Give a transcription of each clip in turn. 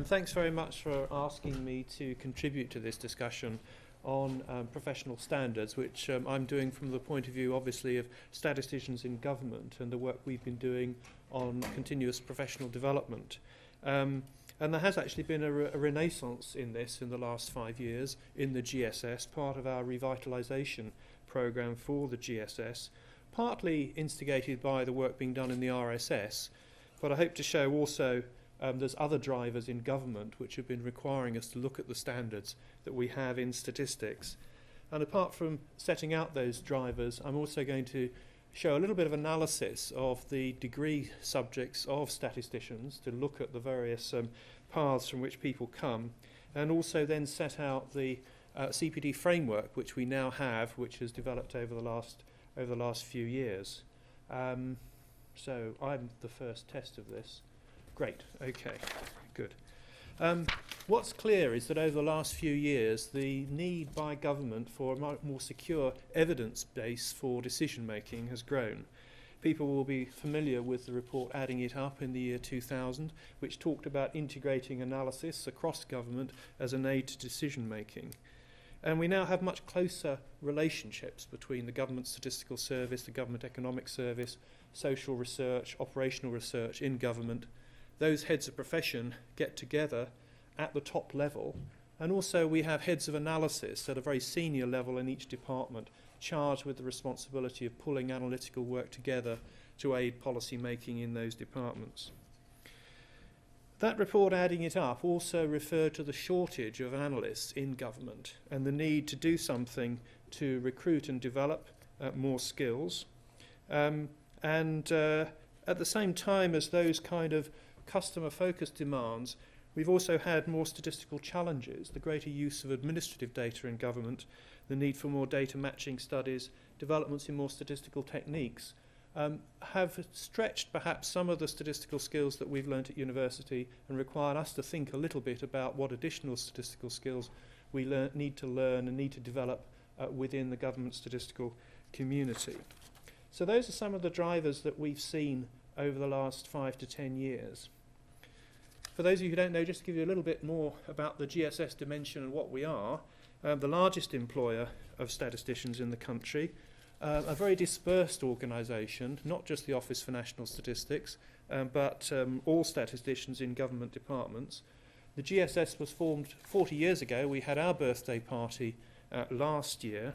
and thanks very much for asking me to contribute to this discussion on professional standards, which I'm doing from the point of view, obviously, of statisticians in government and the work we've been doing on continuous professional development. And there has actually been a renaissance in this in the last 5 years in the GSS, part of our revitalisation programme for the GSS, partly instigated by the work being done in the RSS, but I hope to show also there's other drivers in government which have been requiring us to look at the standards that we have in statistics. And apart from setting out those drivers, I'm also going to show a little bit of analysis of the degree subjects of statisticians to look at the various paths from which people come, and also then set out the CPD framework which we now have, which has developed over the last few years. So I'm the first test of this. Great, okay, good. What's clear is that over the last few years, the need by government for a more secure evidence base for decision making has grown. People will be familiar with the report Adding It Up in the year 2000, which talked about integrating analysis across government as an aid to decision making. And we now have much closer relationships between the government statistical service, the government economic service, social research, operational research in government. Those heads of profession get together at the top level, and also we have heads of analysis at a very senior level in each department charged with the responsibility of pulling analytical work together to aid policy making in those departments. That report, Adding It Up, also referred to the shortage of analysts in government and the need to do something to recruit and develop more skills. And at the same time as those kind of customer-focused demands, we've also had more statistical challenges, the greater use of administrative data in government, the need for more data matching studies, developments in more statistical techniques, have stretched perhaps some of the statistical skills that we've learnt at university and required us to think a little bit about what additional statistical skills we need to learn and need to develop within the government statistical community. So those are some of the drivers that we've seen over the last 5 to 10 years. For those of you who don't know, just to give you a little bit more about the GSS dimension and what we are, the largest employer of statisticians in the country, a very dispersed organisation, not just the Office for National Statistics, but all statisticians in government departments. The GSS was formed 40 years ago. We had our birthday party last year.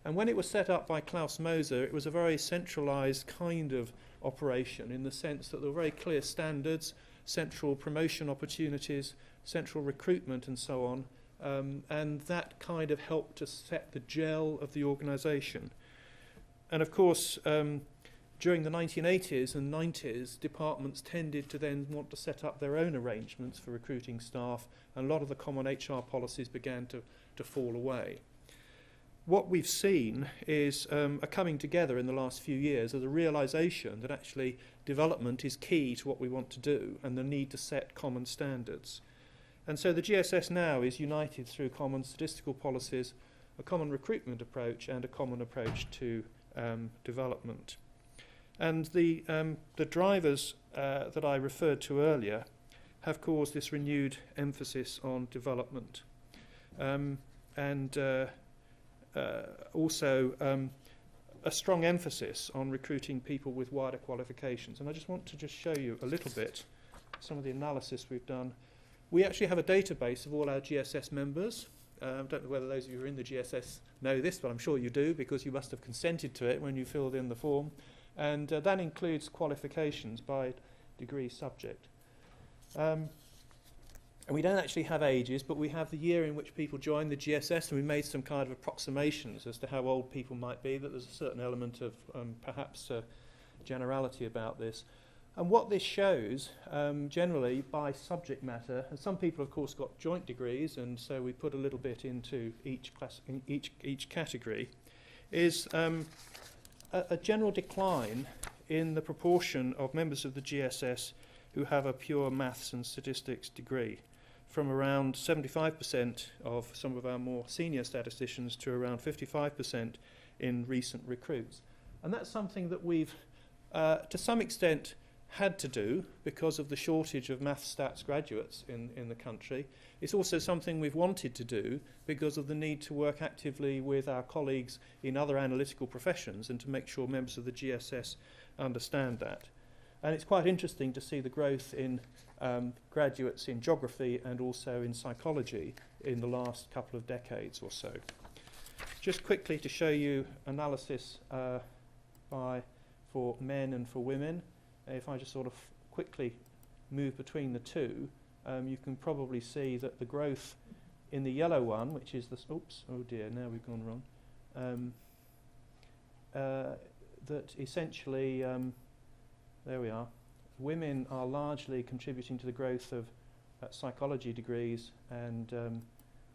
And when it was set up by Klaus Moser, it was a very centralised kind of operation in the sense that there were very clear standards, central promotion opportunities, central recruitment and so on, and that kind of helped to set the gel of the organisation. And of course, during the 1980s and 90s, departments tended to then want to set up their own arrangements for recruiting staff, and a lot of the common HR policies began to fall away. What we've seen is a coming together in the last few years of the realisation that actually development is key to what we want to do and the need to set common standards. And so the GSS now is united through common statistical policies, a common recruitment approach and a common approach to development. And the drivers that I referred to earlier have caused this renewed emphasis on development. Also a strong emphasis on recruiting people with wider qualifications. And I just want to just show you a little bit some of the analysis we've done. We actually have a database of all our GSS members. I don't know whether those of you who are in the GSS know this, but I'm sure you do because you must have consented to it when you filled in the form. And that includes qualifications by degree subject. And we don't actually have ages, but we have the year in which people joined the GSS, and we made some kind of approximations as to how old people might be, that there's a certain element of perhaps generality about this. And what this shows, generally, by subject matter, and some people, of course, got joint degrees, and so we put a little bit into each category, is a general decline in the proportion of members of the GSS who have a pure maths and statistics degree, from around 75% of some of our more senior statisticians to around 55% in recent recruits. And that's something that we've, to some extent, had to do because of the shortage of maths stats graduates in the country. It's also something we've wanted to do because of the need to work actively with our colleagues in other analytical professions and to make sure members of the GSS understand that. And it's quite interesting to see the growth in graduates in geography and also in psychology in the last couple of decades or so. Just quickly to show you analysis for men and for women. If I just sort of quickly move between the two, you can probably see that the growth in the yellow one, which is the, oops, oh dear, now we've gone wrong, that essentially, there we are, women are largely contributing to the growth of psychology degrees, and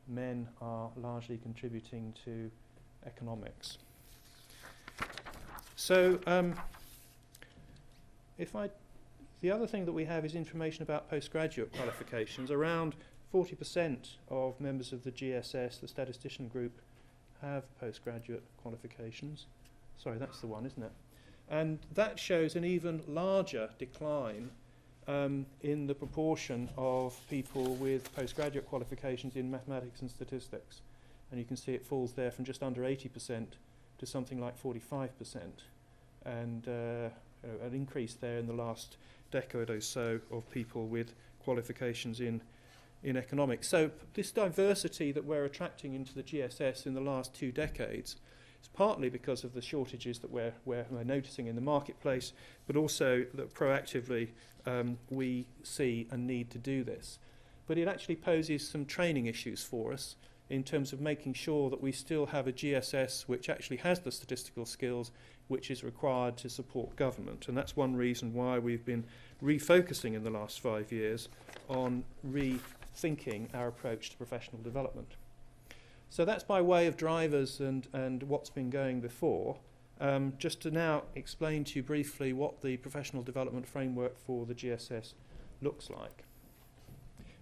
men are largely contributing to economics. So the other thing that we have is information about postgraduate qualifications. Around 40% of members of the GSS, the statistician group, have postgraduate qualifications. Sorry, that's the one, isn't it? And that shows an even larger decline in the proportion of people with postgraduate qualifications in mathematics and statistics. And you can see it falls there from just under 80% to something like 45%. And an increase there in the last decade or so of people with qualifications in economics. So this diversity that we're attracting into the GSS in the last 2 decades is partly because of the shortages that we're noticing in the marketplace, but also that proactively we see a need to do this. But it actually poses some training issues for us in terms of making sure that we still have a GSS which actually has the statistical skills which is required to support government. And that's one reason why we've been refocusing in the last 5 years on rethinking our approach to professional development. So that's by way of drivers and what's been going before. Just to now explain to you briefly what the professional development framework for the GSS looks like.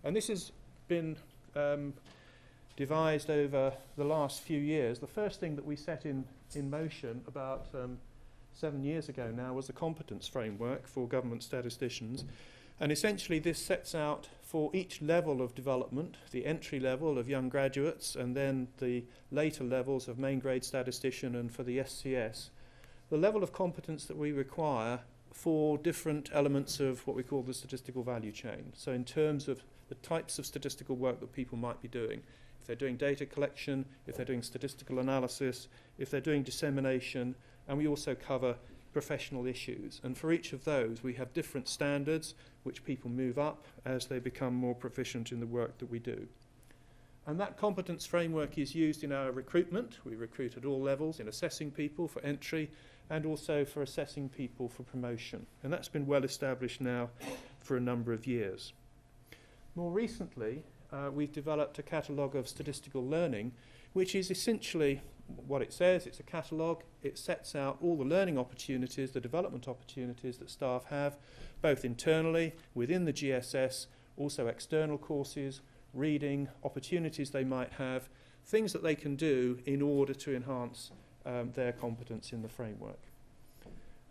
And this has been devised over the last few years. The first thing that we set in motion about 7 years ago now was the competence framework for government statisticians. And essentially this sets out for each level of development, the entry level of young graduates and then the later levels of main grade statistician and for the SCS, the level of competence that we require for different elements of what we call the statistical value chain. So in terms of the types of statistical work that people might be doing. If they're doing data collection, if they're doing statistical analysis, if they're doing dissemination, and we also cover professional issues. And for each of those, we have different standards which people move up as they become more proficient in the work that we do. And that competence framework is used in our recruitment. We recruit at all levels in assessing people for entry and also for assessing people for promotion. And that's been well established now for a number of years. More recently, we've developed a catalogue of statistical learning, which is essentially what it says. It's a catalogue. It sets out all the learning opportunities, the development opportunities that staff have, both internally, within the GSS, also external courses, reading, opportunities they might have, things that they can do in order to enhance their competence in the framework.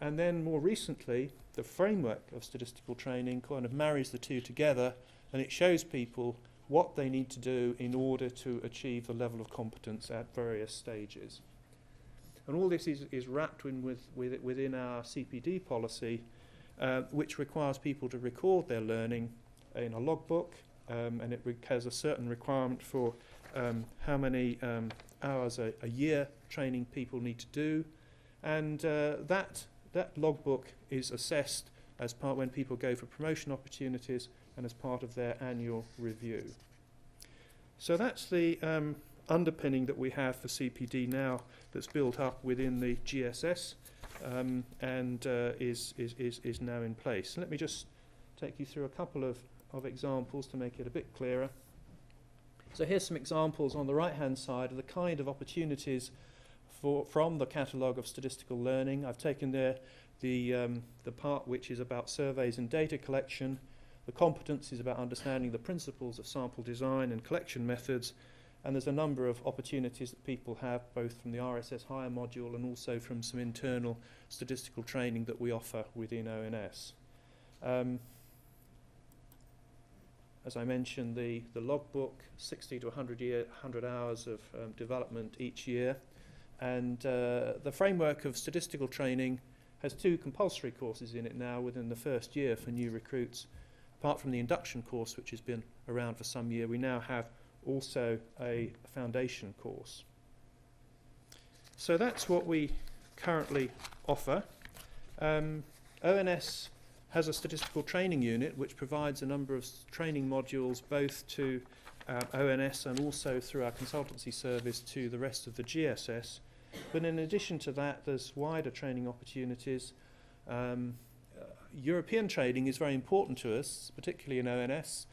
And then more recently, the framework of statistical training kind of marries the two together, and it shows people what they need to do in order to achieve the level of competence at various stages. And all this is wrapped in within our CPD policy, which requires people to record their learning in a logbook, and it has a certain requirement for how many hours a year training people need to do. And that logbook is assessed as part when people go for promotion opportunities and as part of their annual review. So that's the underpinning that we have for CPD now that's built up within the GSS and is now in place. So let me just take you through a couple of examples to make it a bit clearer. So here's some examples on the right-hand side of the kind of opportunities from the catalogue of statistical learning. I've taken there the part which is about surveys and data collection. The competence is about understanding the principles of sample design and collection methods, and there's a number of opportunities that people have both from the RSS Higher module and also from some internal statistical training that we offer within ONS. As I mentioned, the logbook, 60 to 100 hours of development each year. And the framework of statistical training has 2 compulsory courses in it now within the first year for new recruits. Apart from the induction course, which has been around for some year, we now have also a foundation course. So that's what we currently offer. ONS has a statistical training unit which provides a number of training modules both to ONS and also through our consultancy service to the rest of the GSS. But in addition to that, there's wider training opportunities. European training is very important to us, particularly in ONS.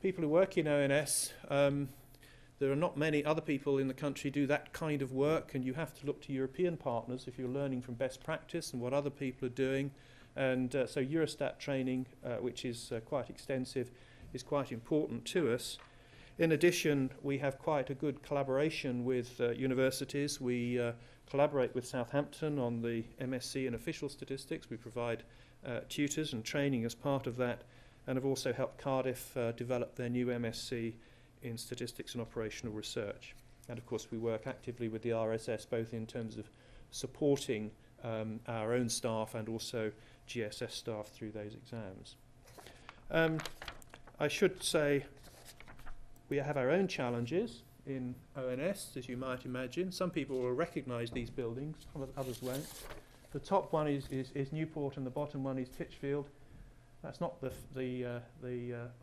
People who work in ONS, there are not many other people in the country do that kind of work, and you have to look to European partners if you're learning from best practice and what other people are doing. And so Eurostat training, which is quite extensive, is quite important to us. In addition, we have quite a good collaboration with universities. We collaborate with Southampton on the MSc in official statistics. We provide tutors and training as part of that, and have also helped Cardiff develop their new MSc in statistics and operational research. And of course we work actively with the RSS both in terms of supporting our own staff and also GSS staff through those exams. I should say we have our own challenges in ONS, as you might imagine. Some people will recognise these buildings, others won't. The top one is Newport and the bottom one is Titchfield. That's not the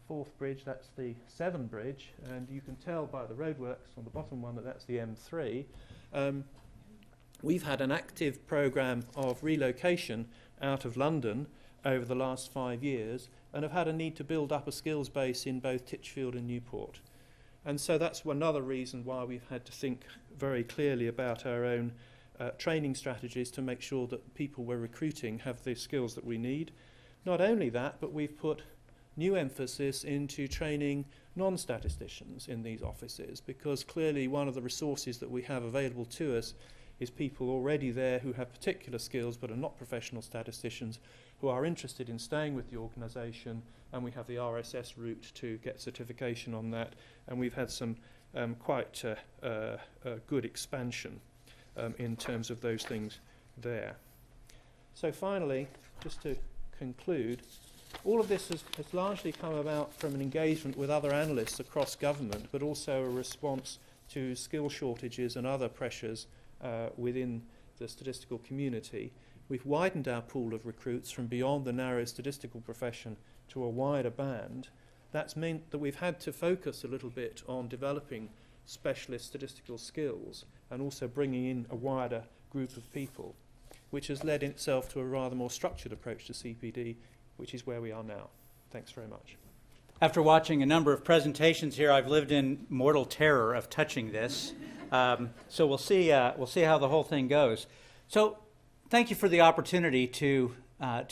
Forth Bridge, that's the Severn Bridge, and you can tell by the roadworks on the bottom one that that's the M3. We've had an active programme of relocation out of London over the last 5 years and have had a need to build up a skills base in both Titchfield and Newport. And so that's another reason why we've had to think very clearly about our own training strategies to make sure that people we're recruiting have the skills that we need. Not only that, but we've put new emphasis into training non-statisticians in these offices, because clearly one of the resources that we have available to us is people already there who have particular skills but are not professional statisticians, who are interested in staying with the organisation, and we have the RSS route to get certification on that, and we've had some quite good expansion in terms of those things there. So finally, just to conclude, all of this has largely come about from an engagement with other analysts across government, but also a response to skill shortages and other pressures within the statistical community. We've widened our pool of recruits from beyond the narrow statistical profession to a wider band. That's meant that we've had to focus a little bit on developing specialist statistical skills and also bringing in a wider group of people, which has led in itself to a rather more structured approach to CPD, which is where we are now. Thanks very much. After watching a number of presentations here, I've lived in mortal terror of touching this. So we'll see how the whole thing goes. So thank you for the opportunity to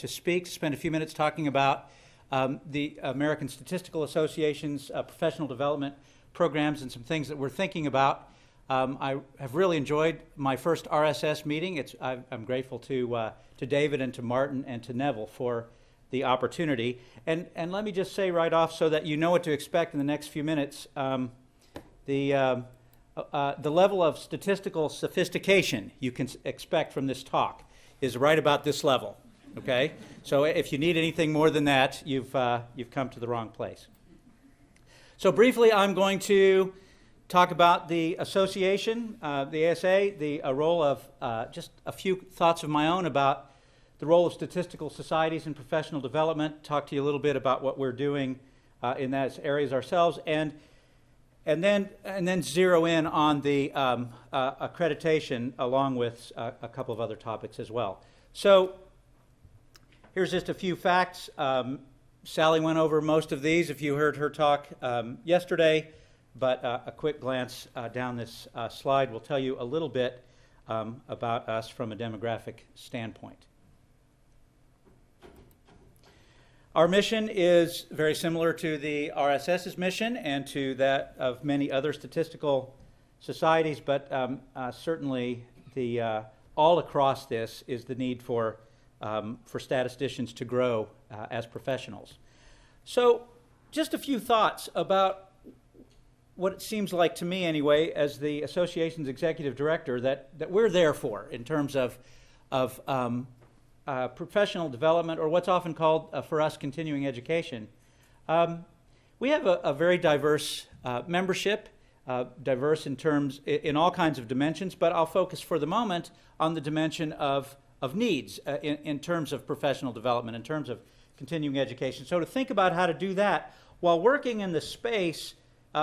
speak, to spend a few minutes talking about the American Statistical Association's professional development programs and some things that we're thinking about. I have really enjoyed my first RSS meeting. I'm grateful to David and to Martin and to Neville for the opportunity. And let me just say right off so that you know what to expect in the next few minutes, the level of statistical sophistication you can expect from this talk is right about this level, okay? So if you need anything more than that, you've come to the wrong place. So briefly, I'm going to talk about the association, the ASA, the role of just a few thoughts of my own about the role of statistical societies in professional development, talk to you a little bit about what we're doing in those areas ourselves, and then zero in on the accreditation along with a couple of other topics as well. So here's just a few facts. Sally went over most of these if you heard her talk yesterday, but a quick glance down this slide will tell you a little bit about us from a demographic standpoint. Our mission is very similar to the RSS's mission and to that of many other statistical societies, but certainly all across this is the need for for statisticians to grow as professionals. So just a few thoughts about what it seems like to me anyway as the association's executive director that we're there for in terms of professional development, or what's often called for us continuing education. We have a very diverse membership, diverse in all kinds of dimensions, but I'll focus for the moment on the dimension of needs in terms of professional development, in terms of continuing education. So to think about how to do that while working in the space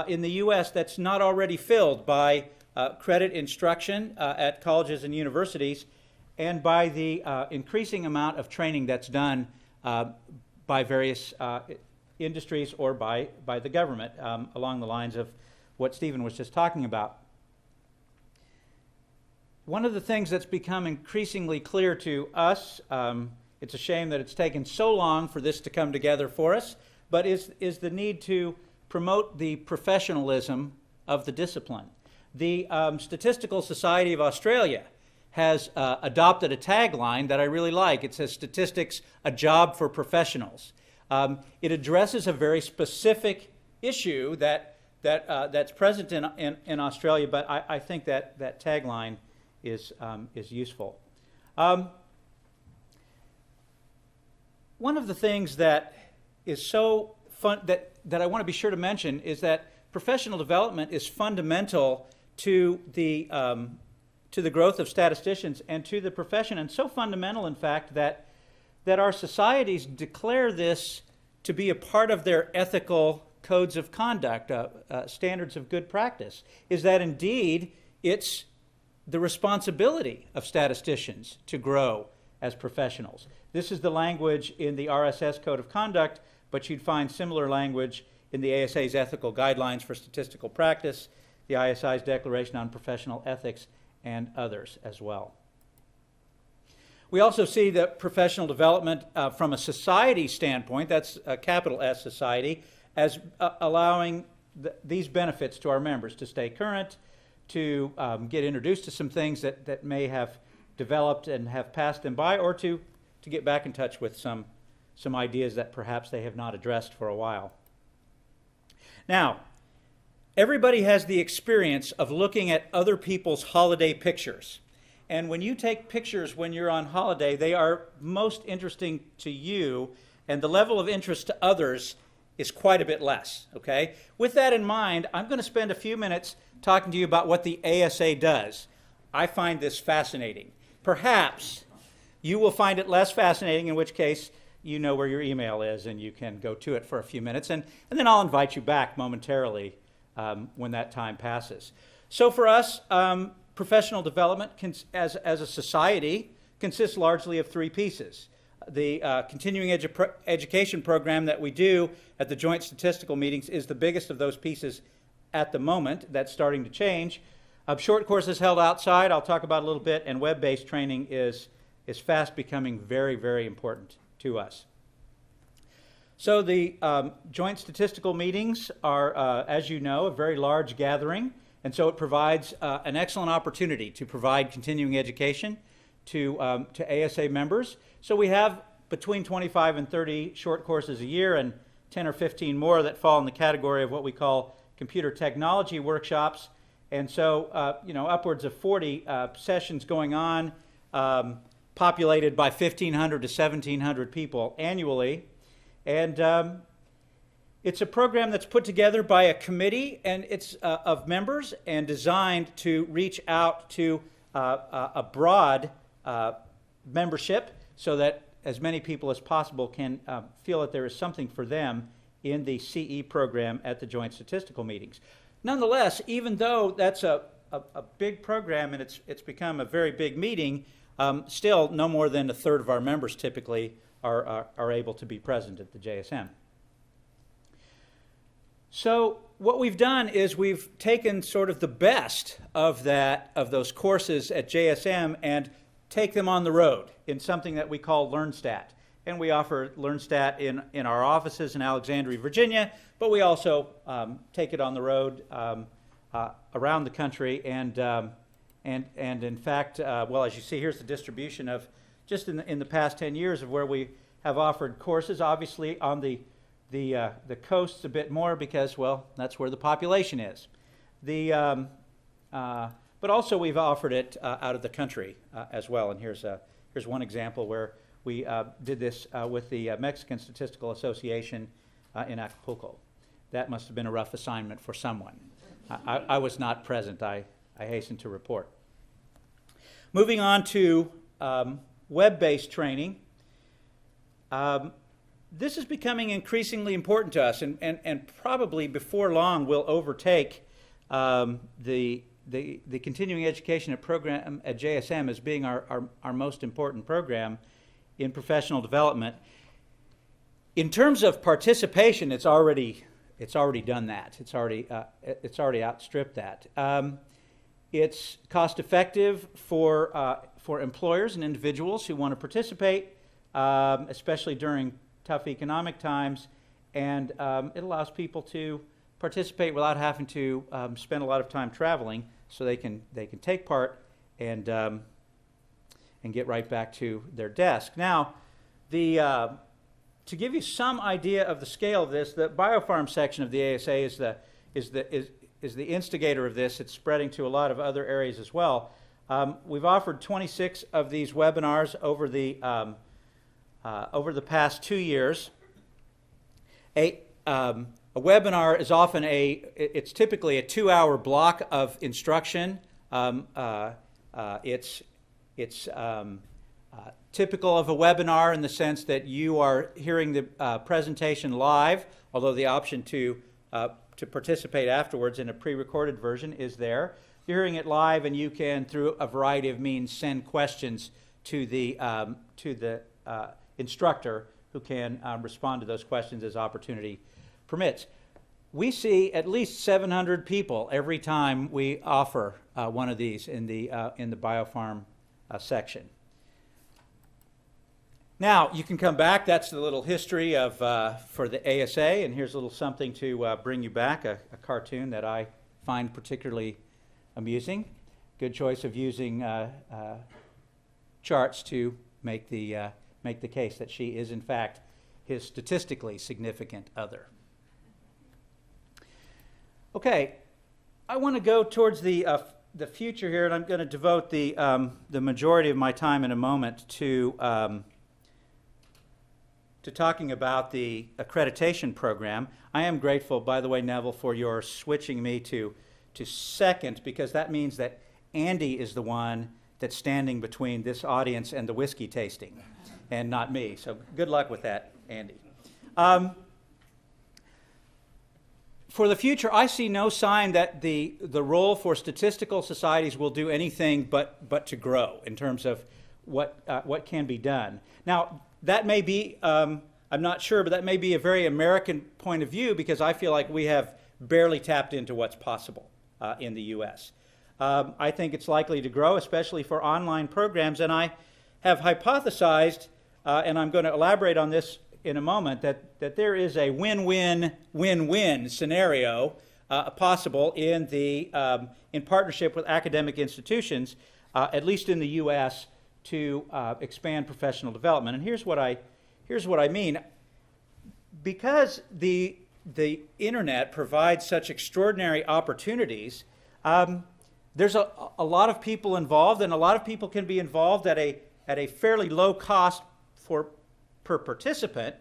in the U.S. that's not already filled by credit instruction at colleges and universities, and by the increasing amount of training that's done by various industries or by the government along the lines of what Stephen was just talking about. One of the things that's become increasingly clear to us, it's a shame that it's taken so long for this to come together for us, but is the need to promote the professionalism of the discipline. The Statistical Society of Australia has adopted a tagline that I really like. It says, "Statistics, a job for professionals." It addresses a very specific issue that's present in Australia, but I think that tagline is useful. One of the things that is so fun that I want to be sure to mention is that professional development is fundamental to the growth of statisticians and to the profession, and so fundamental, in fact, that our societies declare this to be a part of their ethical codes of conduct, standards of good practice, is that indeed it's the responsibility of statisticians to grow as professionals. This is the language in the RSS Code of Conduct, but you'd find similar language in the ASA's Ethical Guidelines for Statistical Practice, the ISI's Declaration on Professional Ethics, and others as well. We also see that professional development from a society standpoint, that's a capital S society, as allowing these benefits to our members to stay current, to get introduced to some things that may have developed and have passed them by, or to get back in touch with some ideas that perhaps they have not addressed for a while. Now, everybody has the experience of looking at other people's holiday pictures. And when you take pictures when you're on holiday, they are most interesting to you, and the level of interest to others is quite a bit less, okay? With that in mind, I'm going to spend a few minutes talking to you about what the ASA does. I find this fascinating. Perhaps you will find it less fascinating, in which case you know where your email is and you can go to it for a few minutes, and then I'll invite you back momentarily when that time passes. So for us, professional development as a society consists largely of three pieces. The continuing education program that we do at the joint statistical meetings is the biggest of those pieces at the moment. That's starting to change. Short courses held outside, I'll talk about a little bit, and web-based training is fast becoming very, very important to us. So the joint statistical meetings are, as you know, a very large gathering, and so it provides an excellent opportunity to provide continuing education to ASA members. So we have between 25 and 30 short courses a year, and 10 or 15 more that fall in the category of what we call computer technology workshops. And so, upwards of 40 sessions going on, populated by 1,500 to 1,700 people annually. And it's a program that's put together by a committee, and it's of members, and designed to reach out to a broad membership so that as many people as possible can feel that there is something for them in the CE program at the joint statistical meetings. Nonetheless, even though that's a big program and it's become a very big meeting, still no more than a third of our members typically are able to be present at the JSM. So what we've done is we've taken sort of the best of those courses at JSM and take them on the road in something that we call LearnStat. And we offer LearnStat in our offices in Alexandria, Virginia, but we also take it on the road around the country. And in fact, well, as you see, here's the distribution of just in the past 10 years of where we have offered courses, obviously on the coasts a bit more because, well, that's where the population is. But also we've offered it out of the country as well. And here's one example where we did this with the Mexican Statistical Association in Acapulco. That must have been a rough assignment for someone. I was not present, I hasten to report. Moving on to web-based training. This is becoming increasingly important to us, and probably before long will overtake the continuing education program at JSM as being our most important program in professional development. In terms of participation, it's already done that. It's already outstripped that. It's cost effective for employers and individuals who want to participate, especially during tough economic times, and it allows people to participate without having to spend a lot of time traveling, so they can take part and get right back to their desk. Now, to give you some idea of the scale of this, the biopharm section of the ASA is the instigator of this. It's spreading to a lot of other areas as well. We've offered 26 of these webinars over the past 2 years. A webinar is often it's typically a 2-hour block of instruction. It's typical of a webinar in the sense that you are hearing the presentation live, although the option to participate afterwards in a pre-recorded version is there. You're hearing it live, and you can, through a variety of means, send questions to the instructor, who can respond to those questions as opportunity permits. We see at least 700 people every time we offer one of these in the biopharm section. Now, you can come back. That's the little history of for the ASA, and here's a little something to bring you back, a cartoon that I find particularly amusing. Good choice of using charts to make the case that she is, in fact, his statistically significant other. Okay, I want to go towards the future here, and I'm going to devote the majority of my time in a moment to talking about the accreditation program. I am grateful, by the way, Neville, for your switching me to second, because that means that Andy is the one that's standing between this audience and the whiskey tasting, and not me. So good luck with that, Andy. For the future, I see no sign that the role for statistical societies will do anything but to grow in terms of what can be done. Now, that may be, I'm not sure, but that may be a very American point of view, because I feel like we have barely tapped into what's possible in the U.S. I think it's likely to grow, especially for online programs, and I have hypothesized, and I'm going to elaborate on this in a moment, that there is a win-win-win-win scenario possible in partnership with academic institutions, at least in the U.S., to expand professional development. And here's what I mean. Because the internet provides such extraordinary opportunities, there's a lot of people involved, and a lot of people can be involved at a fairly low cost per participant,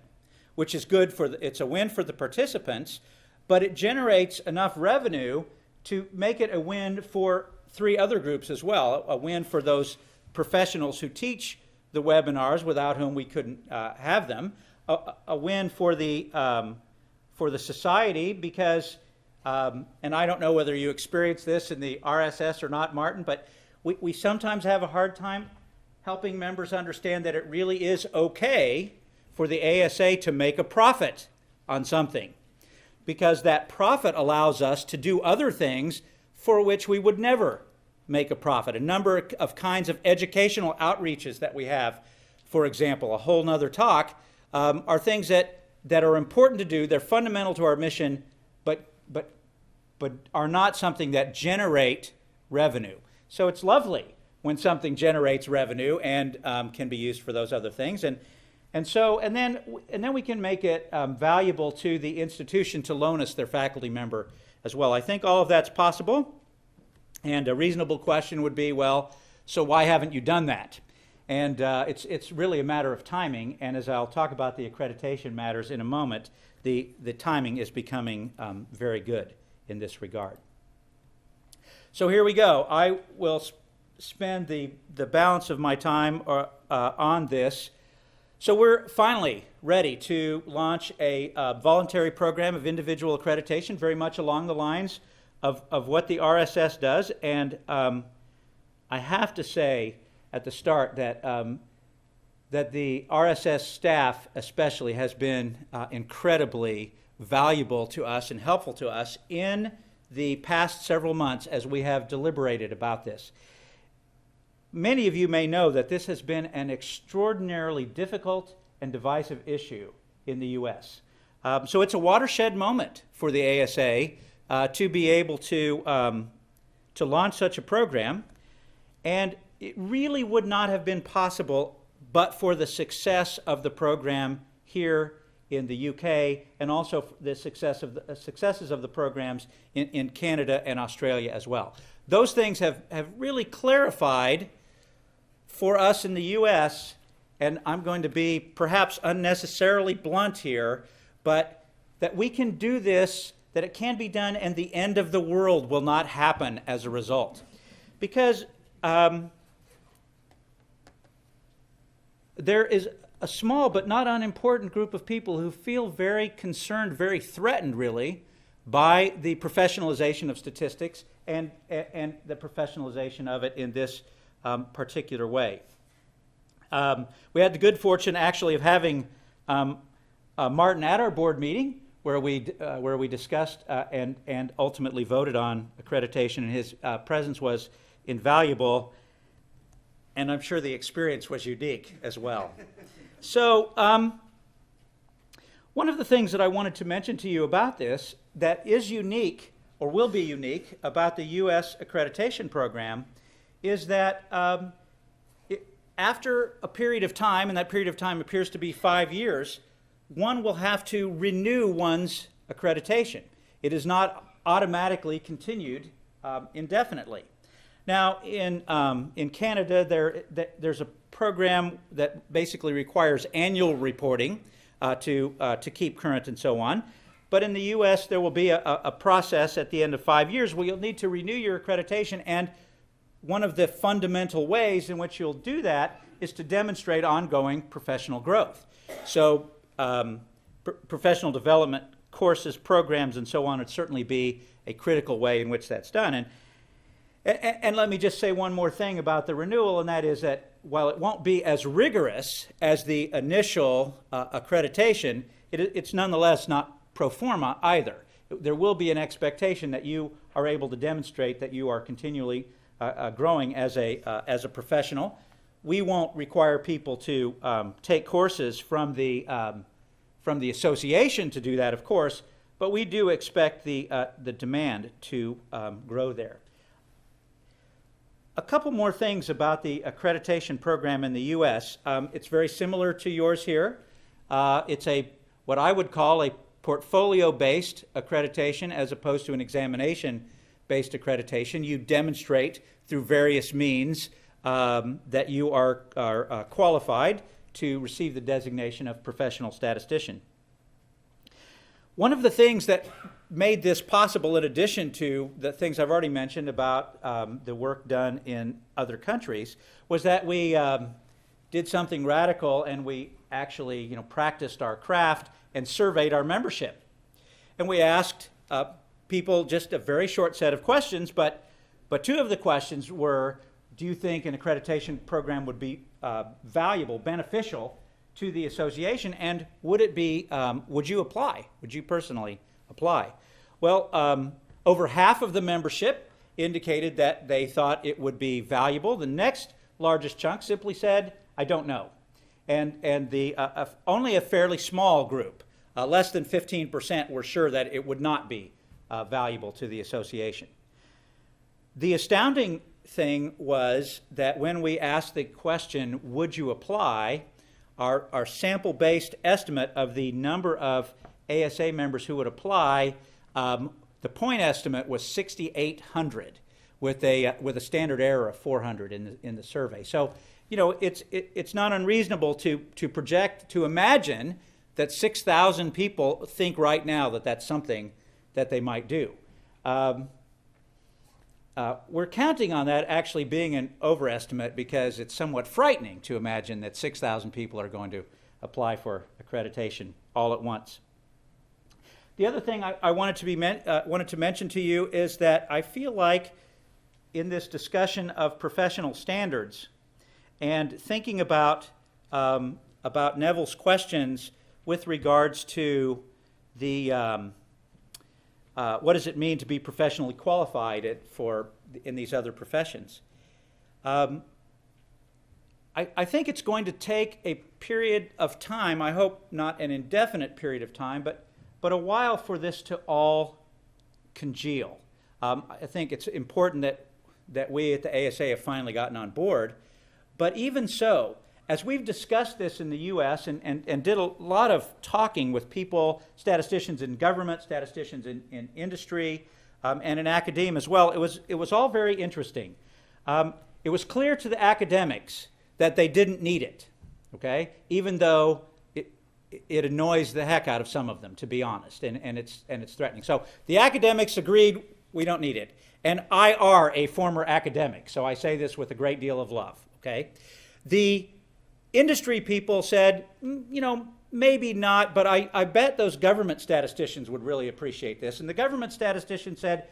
which is good it's a win for the participants, but it generates enough revenue to make it a win for 3 other groups as well. A win for those professionals who teach the webinars, without whom we couldn't have them. A win for the society, because, and I don't know whether you experience this in the RSS or not, Martin, but we sometimes have a hard time helping members understand that it really is okay for the ASA to make a profit on something, because that profit allows us to do other things for which we would never make a profit. A number of kinds of educational outreaches that we have, for example, a whole nother talk, are things that are important to do. They're fundamental to our mission, but are not something that generate revenue. So it's lovely when something generates revenue and can be used for those other things. And then we can make it valuable to the institution to loan us their faculty member as well. I think all of that's possible. And a reasonable question would be, well, so why haven't you done that? And it's really a matter of timing. And as I'll talk about the accreditation matters in a moment, the timing is becoming very good in this regard. So here we go. I will spend the balance of my time on this. So we're finally ready to launch a voluntary program of individual accreditation, very much along the lines of what the RSS does. And I have to say at the start that the RSS staff especially has been incredibly valuable to us and helpful to us in the past several months as we have deliberated about this. Many of you may know that this has been an extraordinarily difficult and divisive issue in the U.S. So it's a watershed moment for the ASA to be able to launch such a program, and it really would not have been possible but for the success of the program here in the UK, and also the successes of the programs in Canada and Australia as well. Those things have really clarified for us in the US, and I'm going to be perhaps unnecessarily blunt here, but that we can do this, that it can be done, and the end of the world will not happen as a result. Because there is a small but not unimportant group of people who feel very concerned, very threatened really, by the professionalization of statistics and the professionalization of it in this particular way. We had the good fortune actually of having Martin at our board meeting where we discussed and ultimately voted on accreditation, and his presence was invaluable, and I'm sure the experience was unique as well. So one of the things that I wanted to mention to you about this that is unique, or will be unique, about the U.S. accreditation program is that after a period of time, and that period of time appears to be 5 years, one will have to renew one's accreditation. It is not automatically continued indefinitely. Now, in Canada, there's a program that basically requires annual reporting to keep current and so on. But in the U.S., there will be a process at the end of 5 years where you'll need to renew your accreditation, and one of the fundamental ways in which you'll do that is to demonstrate ongoing professional growth. So professional development courses, programs, and so on would certainly be a critical way in which that's done. And let me just say one more thing about the renewal, and that is that while it won't be as rigorous as the initial accreditation, it's nonetheless not pro forma either. There will be an expectation that you are able to demonstrate that you are continually growing as a professional. We won't require people to take courses from the association to do that, of course, but we do expect the demand to grow there. A couple more things about the accreditation program in the U.S. It's very similar to yours here. It's what I would call a portfolio-based accreditation as opposed to an examination-based accreditation. You demonstrate through various means that you are qualified to receive the designation of professional statistician. One of the things that made this possible, in addition to the things I've already mentioned about the work done in other countries, was that we did something radical, and we actually practiced our craft and surveyed our membership. And we asked people just a very short set of questions, but two of the questions were, do you think an accreditation program would be valuable, beneficial to the association, and would you apply? Would you personally apply? Well, over half of the membership indicated that they thought it would be valuable. The next largest chunk simply said, I don't know. And only a fairly small group, less than 15%, were sure that it would not be valuable to the association. The astounding thing was that when we asked the question, would you apply, our sample-based estimate of the number of ASA members who would apply, the point estimate was 6,800 with a standard error of 400 in the survey. So, you know, it's not unreasonable to imagine that 6,000 people think right now that that's something that they might do. We're counting on that actually being an overestimate because it's somewhat frightening to imagine that 6,000 people are going to apply for accreditation all at once. The other thing I wanted to mention to you is that I feel like in this discussion of professional standards and thinking about Neville's questions with regards to the what does it mean to be professionally qualified in these other professions? I think it's going to take a period of time, I hope not an indefinite period of time, but a while for this to all congeal. I think it's important that we at the ASA have finally gotten on board, but even so, as we've discussed this in the U.S. and did a lot of talking with people, statisticians in government, statisticians in industry, and in academia as well, it was all very interesting. It was clear to the academics that they didn't need it, okay? Even though it annoys the heck out of some of them, to be honest, and it's threatening. So the academics agreed we don't need it. And I are a former academic, so I say this with a great deal of love, okay? The industry people said, you know, maybe not, but I bet those government statisticians would really appreciate this. And the government statistician said,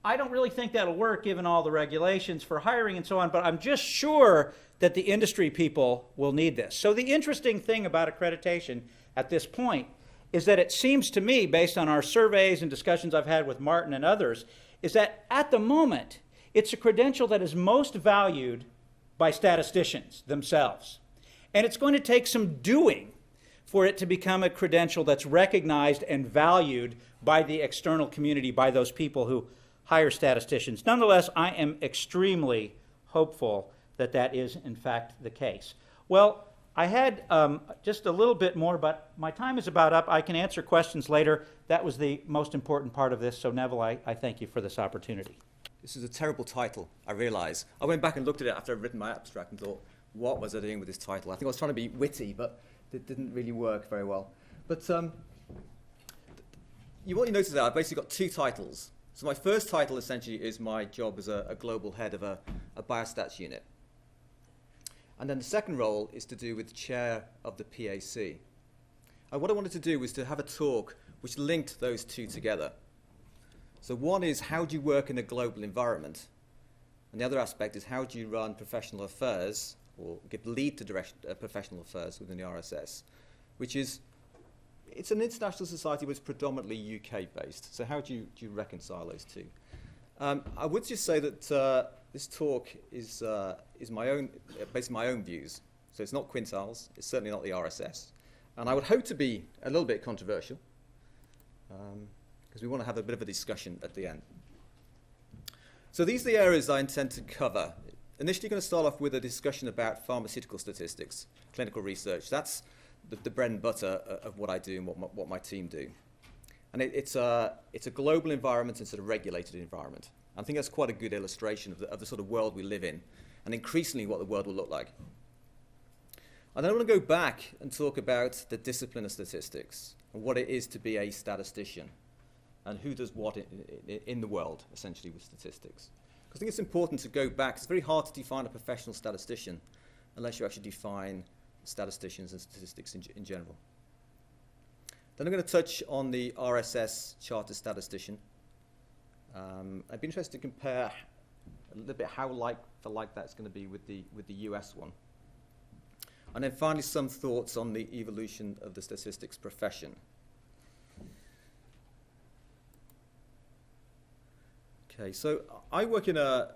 I don't really think that'll work given all the regulations for hiring and so on, but I'm just sure that the industry people will need this. So the interesting thing about accreditation at this point is that it seems to me, based on our surveys and discussions I've had with Martin and others, is that at the moment, it's a credential that is most valued by statisticians themselves. And it's going to take some doing for it to become a credential that's recognized and valued by the external community, by those people who hire statisticians. Nonetheless, I am extremely hopeful that that is, in fact, the case. Well, I had just a little bit more, but my time is about up. I can answer questions later. That was the most important part of this, so Neville, I thank you for this opportunity. This is a terrible title, I realise. I went back and looked at it after I'd written my abstract and thought, what was I doing with this title? I think I was trying to be witty, but it didn't really work very well. But what you notice there, I've basically got two titles. So my first title essentially is my job as a global head of a biostats unit. And then the second role is to do with chair of the PAC. And what I wanted to do was to have a talk which linked those two together. So one is, how do you work in a global environment? And the other aspect is, how do you run professional affairs or give lead to professional affairs within the RSS, which is, it's an international society, but it's predominantly UK based. So how do you reconcile those two? I would just say that this talk is my own, based on my own views. So it's not Quintiles, it's certainly not the RSS. And I would hope to be a little bit controversial, because we want to have a bit of a discussion at the end. So these are the areas I intend to cover. Initially going to start off with a discussion about pharmaceutical statistics, clinical research. That's the bread and butter of what I do and what my team do. And it's a global environment and sort of regulated environment. I think that's quite a good illustration of the sort of world we live in, and increasingly what the world will look like. And then I want to go back and talk about the discipline of statistics and what it is to be a statistician and who does what in the world, essentially, with statistics. Because I think it's important to go back. It's very hard to define a professional statistician unless you actually define statisticians and statistics in general. Then I'm going to touch on the RSS Charter Statistician. I'd be interested to compare a little bit how like that's going to be with the US one. And then finally, some thoughts on the evolution of the statistics profession. Okay, so I work in a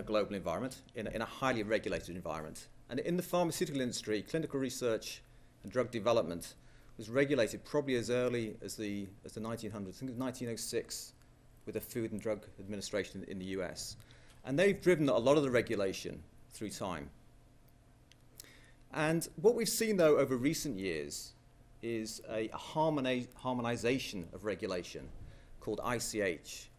global environment, in a highly regulated environment. And in the pharmaceutical industry, clinical research and drug development was regulated probably as early as the 1900s. I think it was 1906 with the Food and Drug Administration in the US. And they've driven a lot of the regulation through time. And what we've seen, though, over recent years is a harmonization of regulation called ICH.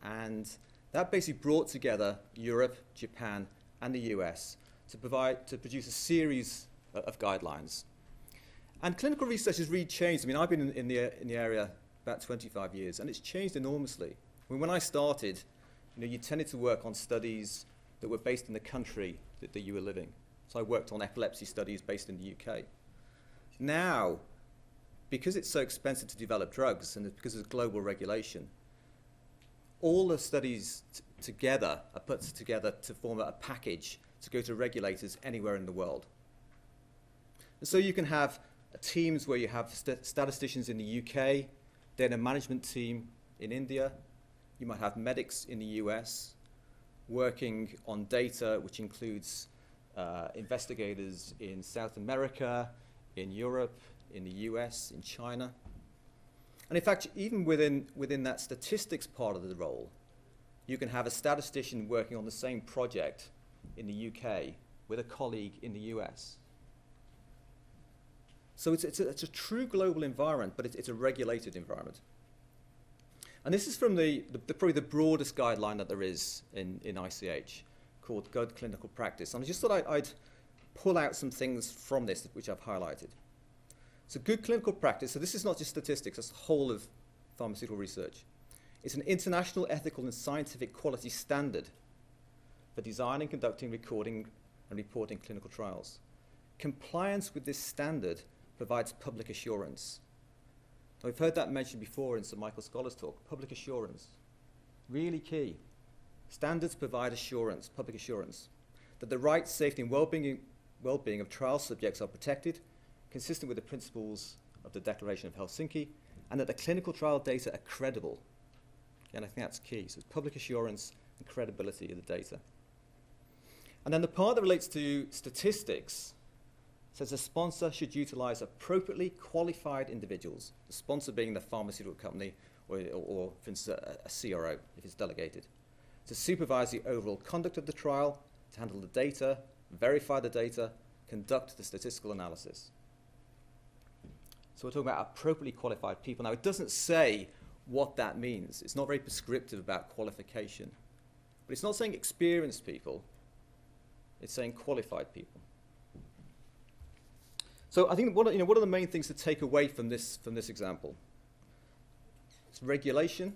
And that basically brought together Europe, Japan, and the US to produce a series of guidelines. And clinical research has really changed. I mean, I've been in the area about 25 years, and it's changed enormously. I mean, when I started, you tended to work on studies that were based in the country that you were living. So I worked on epilepsy studies based in the UK. Now, because it's so expensive to develop drugs and because of global regulation, all the studies together are put together to form a package to go to regulators anywhere in the world. And so you can have teams where you have statisticians in the UK, then a management team in India. You might have medics in the US working on data, which includes investigators in South America, in Europe, in the US, in China. And in fact, even within that statistics part of the role, you can have a statistician working on the same project in the UK with a colleague in the US. So it's a true global environment, but it's a regulated environment. And this is from probably the broadest guideline that there is in ICH, called Good Clinical Practice. And I just thought I'd pull out some things from this which I've highlighted. So good clinical practice, so this is not just statistics, that's the whole of pharmaceutical research. It's an international ethical and scientific quality standard for designing, conducting, recording, and reporting clinical trials. Compliance with this standard provides public assurance. Now, we've heard that mentioned before in Sir Michael Scholars' talk. Public assurance, really key. Standards provide assurance, public assurance, that the rights, safety, and well-being of trial subjects are protected, consistent with the principles of the Declaration of Helsinki, and that the clinical trial data are credible. And I think that's key. So it's public assurance and credibility of the data. And then the part that relates to statistics says a sponsor should utilize appropriately qualified individuals, the sponsor being the pharmaceutical company or for instance, a CRO, if it's delegated, to supervise the overall conduct of the trial, to handle the data, verify the data, conduct the statistical analysis. So we're talking about appropriately qualified people. Now, it doesn't say what that means. It's not very prescriptive about qualification. But it's not saying experienced people. It's saying qualified people. So I think what are the main things to take away from this example? It's regulation.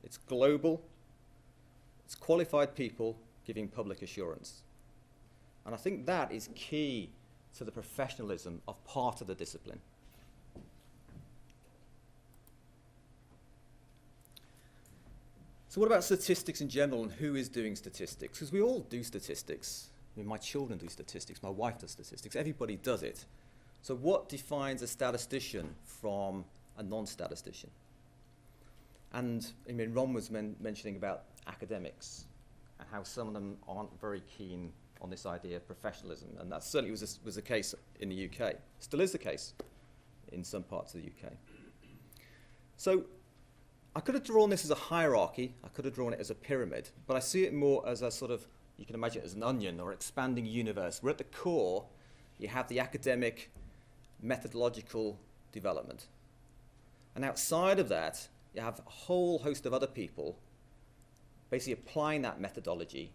It's global. It's qualified people giving public assurance. And I think that is key to the professionalism of part of the discipline. So what about statistics in general, and who is doing statistics? Because we all do statistics. I mean, my children do statistics, my wife does statistics, everybody does it. So what defines a statistician from a non-statistician? And I mean, Ron was mentioning about academics and how some of them aren't very keen on this idea of professionalism, and that certainly was the case in the UK. Still is the case in some parts of the UK. So I could have drawn this as a hierarchy, I could have drawn it as a pyramid, but I see it more as a sort of, you can imagine it as an onion or expanding universe, where at the core you have the academic methodological development. And outside of that, you have a whole host of other people basically applying that methodology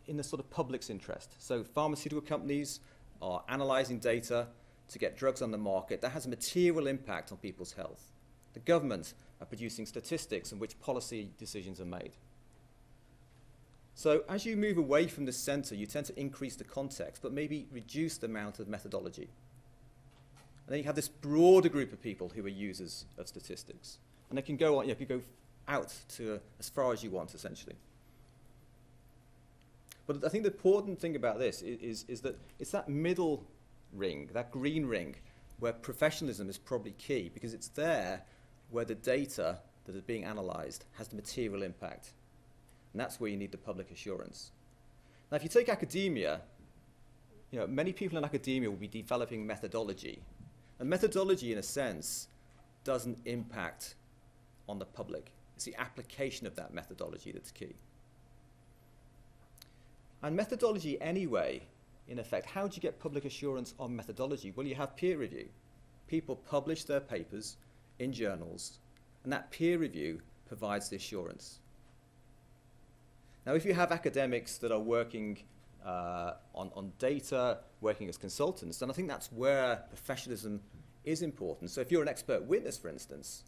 in the sort of public's interest. So pharmaceutical companies are analyzing data to get drugs on the market. That has a material impact on people's health. The government are producing statistics in which policy decisions are made. So as you move away from the center, you tend to increase the context, but maybe reduce the amount of methodology. And then you have this broader group of people who are users of statistics. And they can go on, you can go out to as far as you want, essentially. But I think the important thing about this is that it's that middle ring, that green ring, where professionalism is probably key, because it's there where the data that is being analyzed has the material impact. And that's where you need the public assurance. Now, if you take academia, many people in academia will be developing methodology. And methodology, in a sense, doesn't impact on the public. It's the application of that methodology that's key. And methodology anyway, in effect, how do you get public assurance on methodology? Well, you have peer review. People publish their papers in journals, and that peer review provides the assurance. Now, if you have academics that are working on data, working as consultants, then I think that's where professionalism is important. So if you're an expert witness, for instance,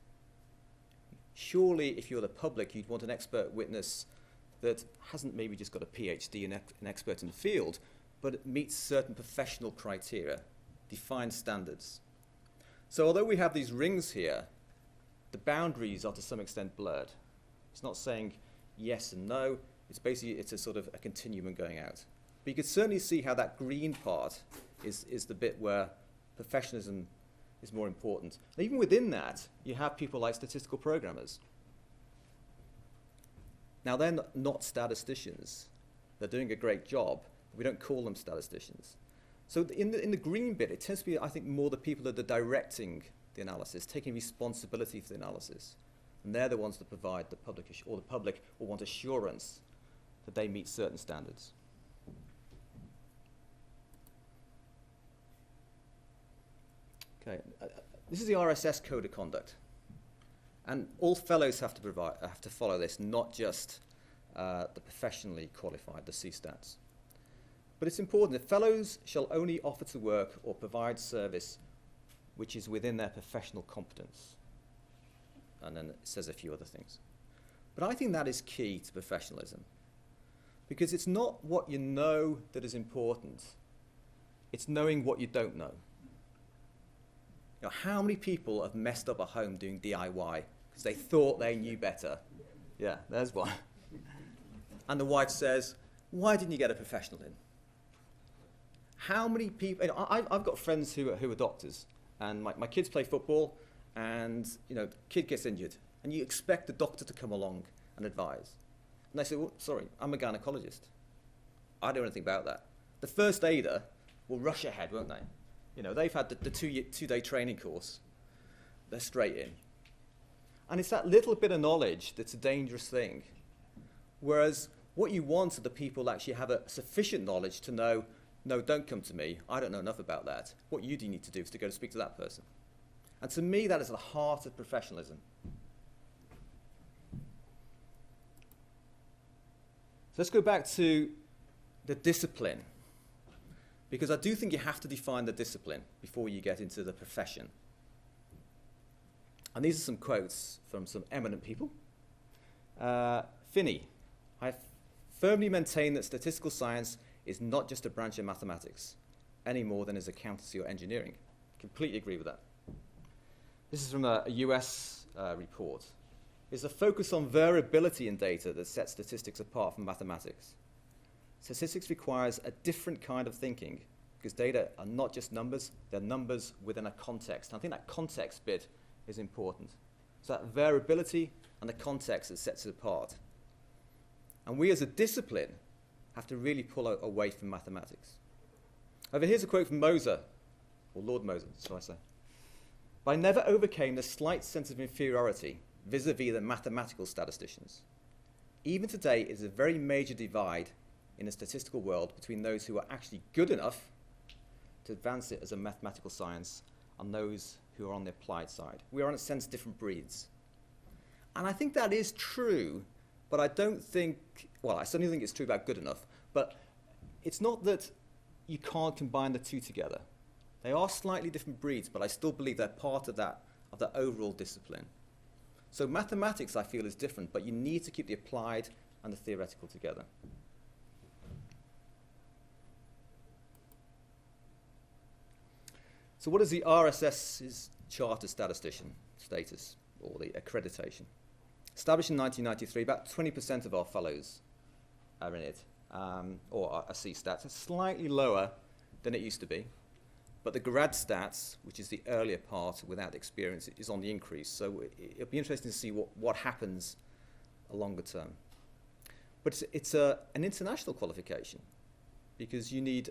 surely if you're the public, you'd want an expert witness that hasn't maybe just got a PhD and an expert in the field, but it meets certain professional criteria, defined standards. So although we have these rings here, the boundaries are to some extent blurred. It's not saying yes and no. It's a sort of a continuum going out. But you can certainly see how that green part is the bit where professionalism is more important. And even within that, you have people like statistical programmers. Now, they're not statisticians. They're doing a great job. We don't call them statisticians. So in the green bit, it tends to be, I think, more the people that are directing the analysis, taking responsibility for the analysis. And they're the ones that provide the public, or the public will want assurance that they meet certain standards. Okay, this is the RSS Code of Conduct. And all fellows have to follow this, not just the professionally qualified, the CStats. But it's important that fellows shall only offer to work or provide service which is within their professional competence. And then it says a few other things. But I think that is key to professionalism, because it's not what you know that is important, it's knowing what you don't know. You know, how many people have messed up at home doing DIY because they thought they knew better? Yeah, there's one. And the wife says, why didn't you get a professional in? How many people, you know, I've got friends who are doctors, and my kids play football, and the kid gets injured, and you expect the doctor to come along and advise. And they say, well, sorry, I'm a gynecologist. I don't know anything about that. The first aider will rush ahead, won't they? They've had the two-day training course. They're straight in. And it's that little bit of knowledge that's a dangerous thing. Whereas what you want are the people that actually have a sufficient knowledge to know, no, don't come to me. I don't know enough about that. What you do need to do is to go to speak to that person. And to me, that is the heart of professionalism. So let's go back to the discipline, because I do think you have to define the discipline before you get into the profession. And these are some quotes from some eminent people. Finney, I firmly maintain that statistical science is not just a branch of mathematics, any more than is accountancy or engineering. Completely agree with that. This is from a US report. It's a focus on variability in data that sets statistics apart from mathematics. Statistics requires a different kind of thinking, because data are not just numbers, they're numbers within a context. And I think that context bit is important. So that variability and the context that sets it apart. And we as a discipline have to really pull away from mathematics. However, here's a quote from Moser, or Lord Moser, shall I say. But I never overcame the slight sense of inferiority vis-a-vis the mathematical statisticians. Even today, it is a very major divide in the statistical world between those who are actually good enough to advance it as a mathematical science and those who are on the applied side. We are, in a sense, different breeds. And I think that is true, but I don't think, well, I certainly think it's true about good enough, but it's not that you can't combine the two together. They are slightly different breeds, but I still believe they're part of that overall discipline. So mathematics, I feel, is different, but you need to keep the applied and the theoretical together. So what is the RSS's Chartered Statistician status, or the accreditation? Established in 1993, about 20% of our fellows are in it, or are CStats. It's slightly lower than it used to be. But the grad stats, which is the earlier part without experience, is on the increase. So it'll be interesting to see what happens longer term. But it's an international qualification, because you need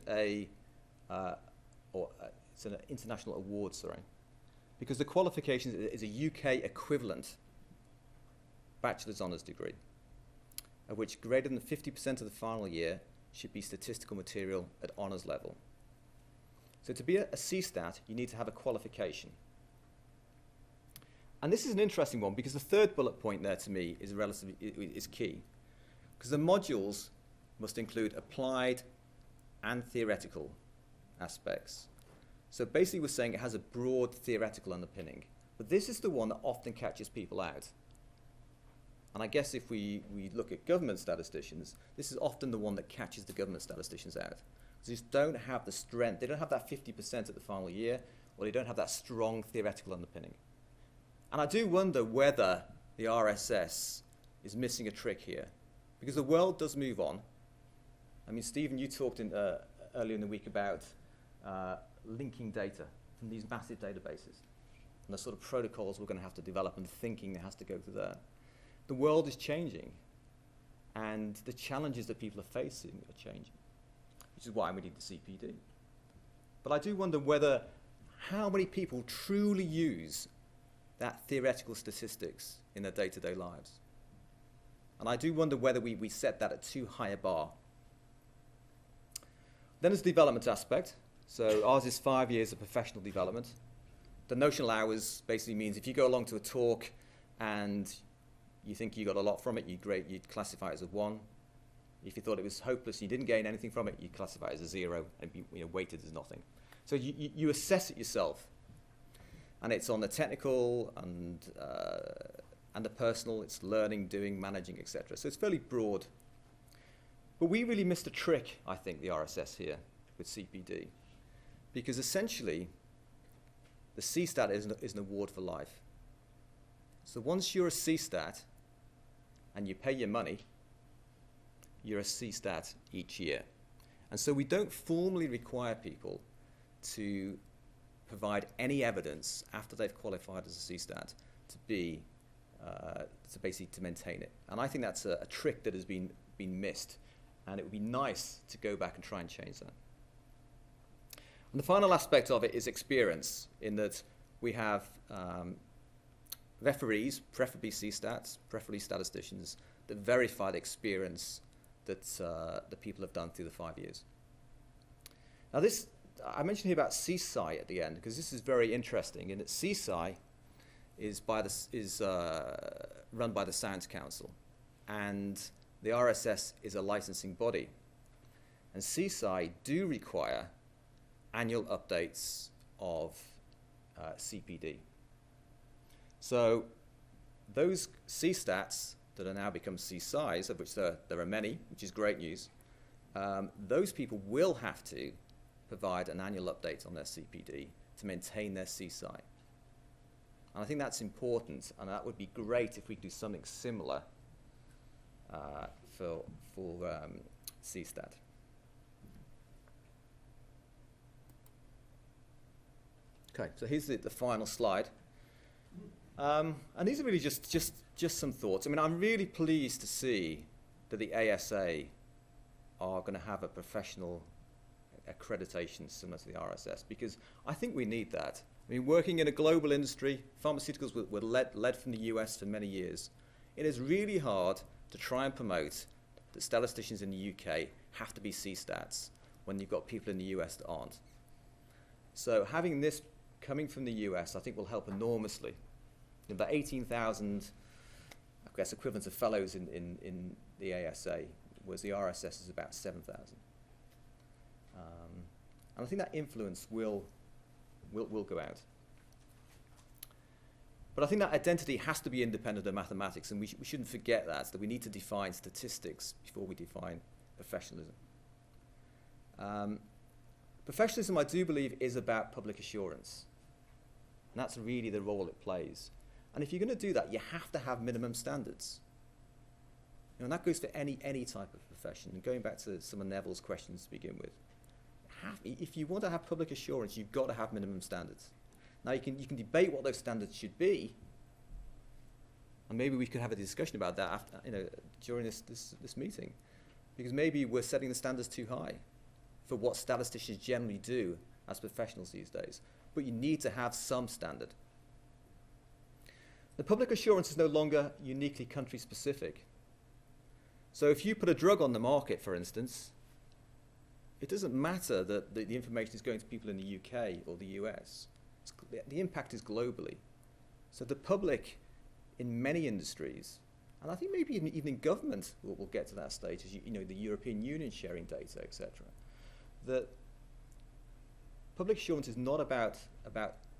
it's an international award, sorry. Because the qualification is a UK equivalent bachelor's honours degree, of which greater than 50% of the final year should be statistical material at honours level. So to be a CStat, you need to have a qualification. And this is an interesting one because the third bullet point there to me is key. Because the modules must include applied and theoretical aspects. So basically we're saying it has a broad theoretical underpinning. But this is the one that often catches people out. And I guess if we look at government statisticians, this is often the one that catches the government statisticians out. They just don't have the strength. They don't have that 50% at the final year, or they don't have that strong theoretical underpinning. And I do wonder whether the RSS is missing a trick here, because the world does move on. I mean, Stephen, you talked earlier in the week about linking data from these massive databases and the sort of protocols we're going to have to develop and thinking that has to go through there. The world is changing, and the challenges that people are facing are changing, which is why we need the CPD. But I do wonder how many people truly use that theoretical statistics in their day-to-day lives. And I do wonder whether we set that at too high a bar. Then there's the development aspect. So ours is 5 years of professional development. The notional hours basically means if you go along to a talk and you think you got a lot from it, you'd classify it as a 1. If you thought it was hopeless and you didn't gain anything from it, you'd classify it as a 0 and be weighted as nothing. So you assess it yourself. And it's on the technical and the personal. It's learning, doing, managing, etc. So it's fairly broad. But we really missed a trick, I think, the RSS here with CPD. Because essentially, the CStat is an award for life. So once you're a CStat and you pay your money, you're a CStat each year. And so we don't formally require people to provide any evidence after they've qualified as a CStat to basically maintain it. And I think that's a trick that has been missed, and it would be nice to go back and try and change that. And the final aspect of it is experience, in that we have referees, preferably CStats, preferably statisticians, that verify the experience that the people have done through the 5 years. Now this, I mentioned here about CSI at the end, because this is very interesting, in that CSI is run by the Science Council, and the RSS is a licensing body. And CSI do require annual updates of CPD. So those CStats that are now become CSIs, of which there are many, which is great news, those people will have to provide an annual update on their CPD to maintain their CSI. And I think that's important, and that would be great if we could do something similar for CStat. Okay, so here's the final slide. And these are really just some thoughts. I mean, I'm really pleased to see that the ASA are going to have a professional accreditation similar to the RSS, because I think we need that. I mean, working in a global industry, pharmaceuticals were led from the US for many years. It is really hard to try and promote that statisticians in the UK have to be CStats when you've got people in the US that aren't. So having this coming from the US, I think, will help enormously. About 18,000, I guess, equivalent of fellows in the ASA, whereas the RSS is about 7,000. And I think that influence will go out. But I think that identity has to be independent of mathematics, and we shouldn't forget that we need to define statistics before we define professionalism. Professionalism, I do believe, is about public assurance. And that's really the role it plays. And if you're going to do that, you have to have minimum standards. And that goes for any type of profession. And going back to some of Neville's questions to begin with, if you want to have public assurance, you've got to have minimum standards. Now you can debate what those standards should be, and maybe we could have a discussion about that after, during this meeting, because maybe we're setting the standards too high for what statisticians generally do as professionals these days. But you need to have some standard. The public assurance is no longer uniquely country specific. So if you put a drug on the market, for instance, it doesn't matter that the information is going to people in the UK or the US. The impact is globally. So the public in many industries, and I think maybe even in government will get to that stage, as you know, the European Union sharing data, etc. That public assurance is not about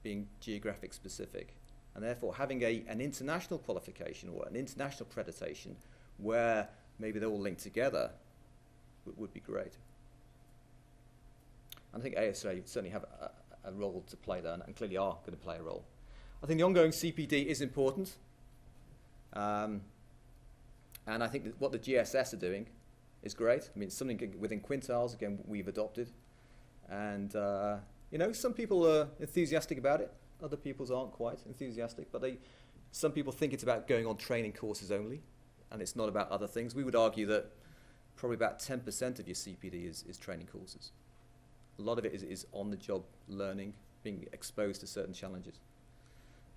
being geographic specific, and therefore having an international qualification or an international accreditation where maybe they're all linked together would be great. And I think ASA certainly have a role to play there, and clearly are going to play a role. I think the ongoing CPD is important, and I think that what the GSS are doing is great. I mean, it's something within Quintiles, again, we've adopted, and you know, some people are enthusiastic about it, other people aren't quite enthusiastic, but some people think it's about going on training courses only, and it's not about other things. We would argue that probably about 10% of your CPD is training courses. A lot of it is on-the-job learning, being exposed to certain challenges.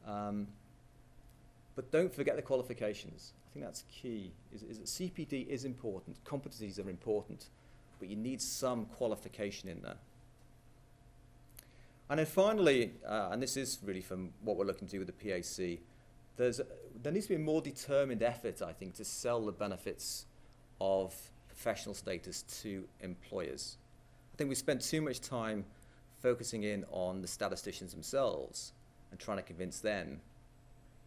But don't forget the qualifications. I think that's key, is that CPD is important, competencies are important, but you need some qualification in there. And then finally, and this is really from what we're looking to do with the PAC, there needs to be a more determined effort, I think, to sell the benefits of professional status to employers. I think we spend too much time focusing in on the statisticians themselves and trying to convince them,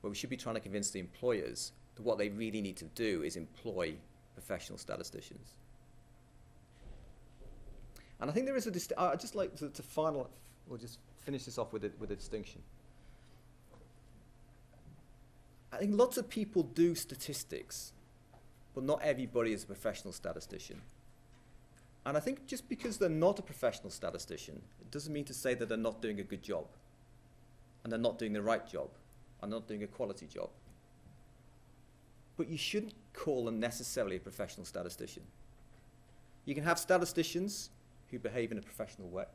but we should be trying to convince the employers that what they really need to do is employ professional statisticians. And I think there is I'd just like to we'll just finish this off with a distinction. I think lots of people do statistics, but not everybody is a professional statistician. And I think just because they're not a professional statistician, it doesn't mean to say that they're not doing a good job, and they're not doing the right job, and not doing a quality job. But you shouldn't call them necessarily a professional statistician. You can have statisticians who behave in a professional way.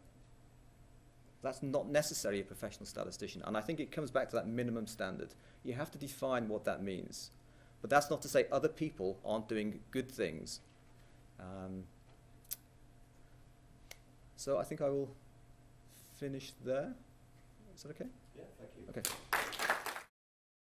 That's not necessarily a professional statistician. And I think it comes back to that minimum standard. You have to define what that means. But that's not to say other people aren't doing good things. So I think I will finish there. Is that okay? Yeah, thank you. Okay.